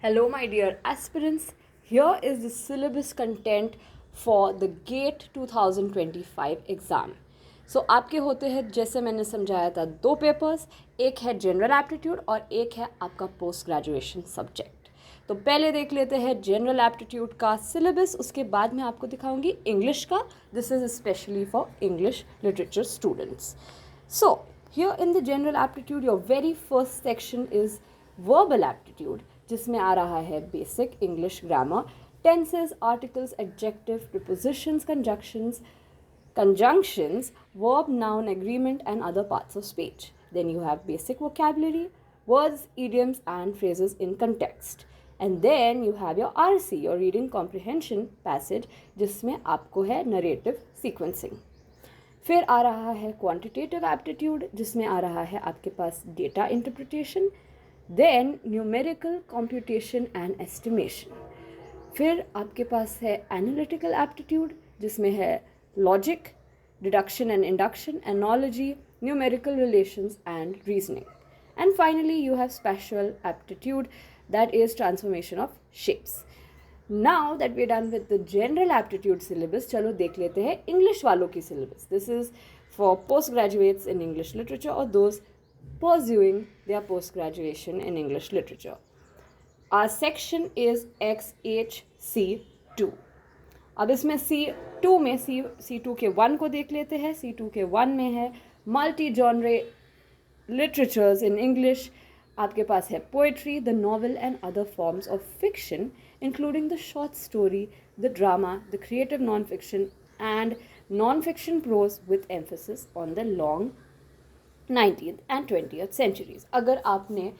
Hello, my dear aspirants. Here is the syllabus content for the GATE 2025 exam. So आपके होते हैं, जैसे मैंने समझाया था, दो पेपर्स. एक है जनरल एप्टीट्यूड और एक है आपका पोस्ट ग्रेजुएशन सब्जेक्ट. तो पहले देख लेते हैं जनरल एप्टीट्यूड का सिलेबस, उसके बाद मैं आपको दिखाऊंगी इंग्लिश का. This is specially for English literature students. So here in the general aptitude your very first section is verbal aptitude, जिसमें आ रहा है basic English grammar, tenses, articles, adjective, prepositions, conjunctions, verb, noun, agreement, and other parts of speech. Then you have basic vocabulary, words, idioms, and phrases in context. And then you have your RC, your reading comprehension passage, जिसमें आपको है narrative sequencing. फिर आ रहा है quantitative aptitude, जिसमें आ रहा है आपके पास data interpretation, then numerical computation and estimation. फिर आपके पास है analytical aptitude, जिसमें है logic, deduction and induction, analogy, numerical relations, and reasoning. And finally, you have spatial aptitude, that is transformation of shapes. Now that we're done with the general aptitude syllabus, चलो देख लेते हैं English वालों की syllabus. This is for postgraduates in English literature or those pursuing their post-graduation in English literature. Our section is XHC2. अब इसमें C2 में C2 के 1 को देख लेते हैं. C2 के 1 में है multi genre literatures in English. आपके पास है poetry, the novel and other forms of fiction including the short story, the drama, the creative non fiction and non fiction prose with emphasis on the long 19th and 20th centuries. अगर आपने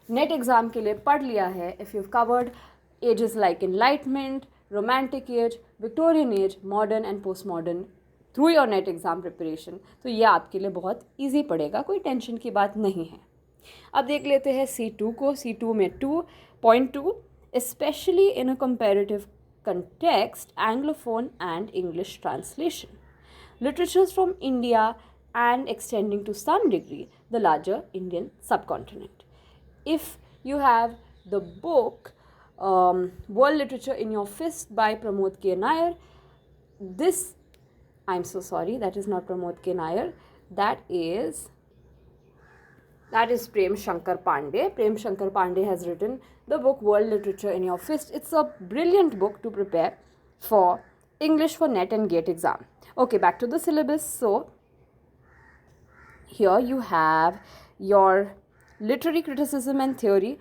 net exam के लिए पढ़ लिया है, if you covered ages like enlightenment, romantic age, Victorian age, modern and post modern through your NET exam preparation, तो ये आपके लिए बहुत ईजी पड़ेगा, कोई टेंशन की बात नहीं है. अब देख लेते हैं C2 को. C2 में 2.2 specially in a comparative context, anglophone and English translation, literatures from India and extending to some degree the larger Indian subcontinent. If you have the book World Literature in Your Fist by Pramod K. Nair, this, I'm so sorry, that is not Pramod K. Nair, that is Prem Shankar Pandey. Prem Shankar Pandey has written the book World Literature in Your Fist. It's a brilliant book to prepare for English for NET and GATE exam. Okay, back to the syllabus. So here you have your literary criticism and theory,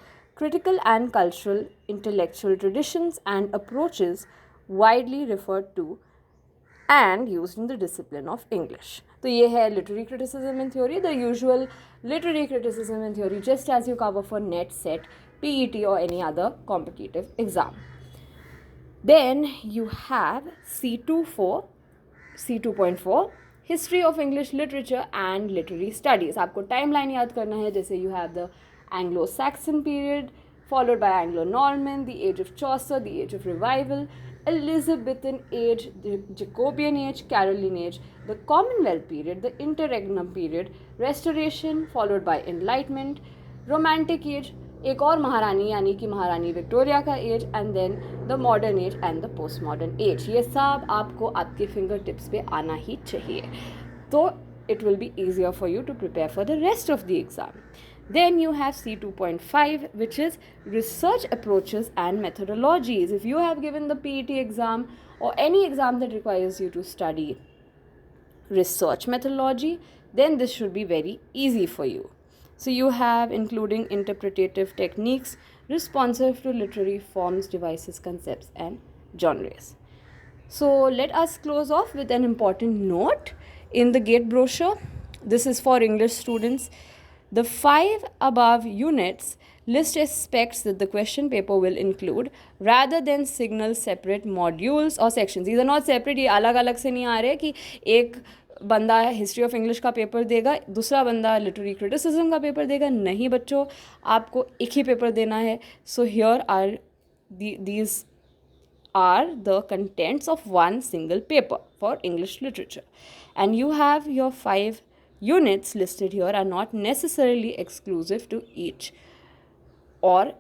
critical and cultural intellectual traditions and approaches widely referred to and used in the discipline of English. तो ये है literary criticism and theory, the usual literary criticism and theory just as you cover for NET, SET, PET or any other competitive exam. Then you have C2.4 history of English literature and literary studies. आपको timeline याद करना है. जैसे you have the Anglo Saxon period followed by Anglo Norman, the age of Chaucer, the age of revival, Elizabethan age, the Jacobean age, Caroline age, the Commonwealth period, the Interregnum period, Restoration followed by Enlightenment, Romantic age, एक और महारानी यानी कि महारानी Victoria का age, and then the modern age and the post modern age. ये सब आपको आपके फिंगर टिप्स पे आना ही चाहिए, तो it will be easier for you to prepare for the rest of the exam. Then you have C2.5, which is research approaches and methodologies. If you have given the PET exam or any exam that requires you to study research methodology, then this should be very easy for you. So you have including interpretative techniques responsive to literary forms, devices, concepts, and genres. So let us close off with an important note in the GATE brochure. This is for English students. The 5 above units list aspects that the question paper will include rather than signal separate modules or sections. These are not separate. ये अलग अलग से नहीं आ रहे कि एक बंदा history of English का पेपर देगा, दूसरा बंदा लिटरेरी क्रिटिसिज्म का पेपर देगा. नहीं बच्चों, आपको एक ही पेपर देना है. So here are these are the contents of one single paper for English literature, and you have your 5 units listed here are not necessarily exclusive to each or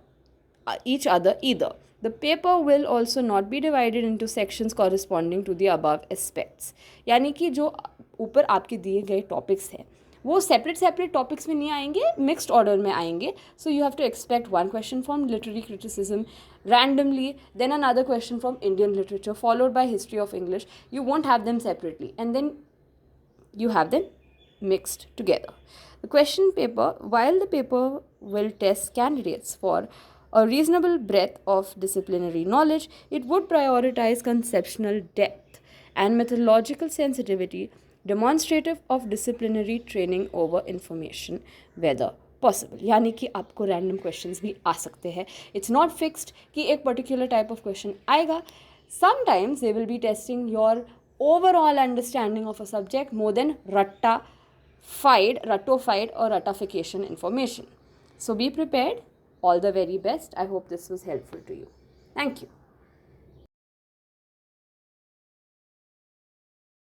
each other either. The paper will also not be divided into sections corresponding to the above aspects. यानी कि जो ऊपर आपके दिए गए topics हैं वो separate topics में नहीं आएंगे, मिक्स्ड ऑर्डर में आएंगे. So you have to expect one question from literary criticism randomly, then another question from Indian literature, followed by history of English. You won't have them separately, and then you have them mixed together. The question paper, while the paper will test candidates for a reasonable breadth of disciplinary knowledge, it would prioritize conceptual depth and methodological sensitivity, demonstrative of disciplinary training over information whether possible. यानी कि आपको random questions भी आ सकते हैं. It's not fixed कि एक particular type of question आएगा. Sometimes they will be testing your overall understanding of a subject more than रट्टोफाइड और रटाफिकेशन information. So be prepared. All the very best. I hope this was helpful to you. Thank you.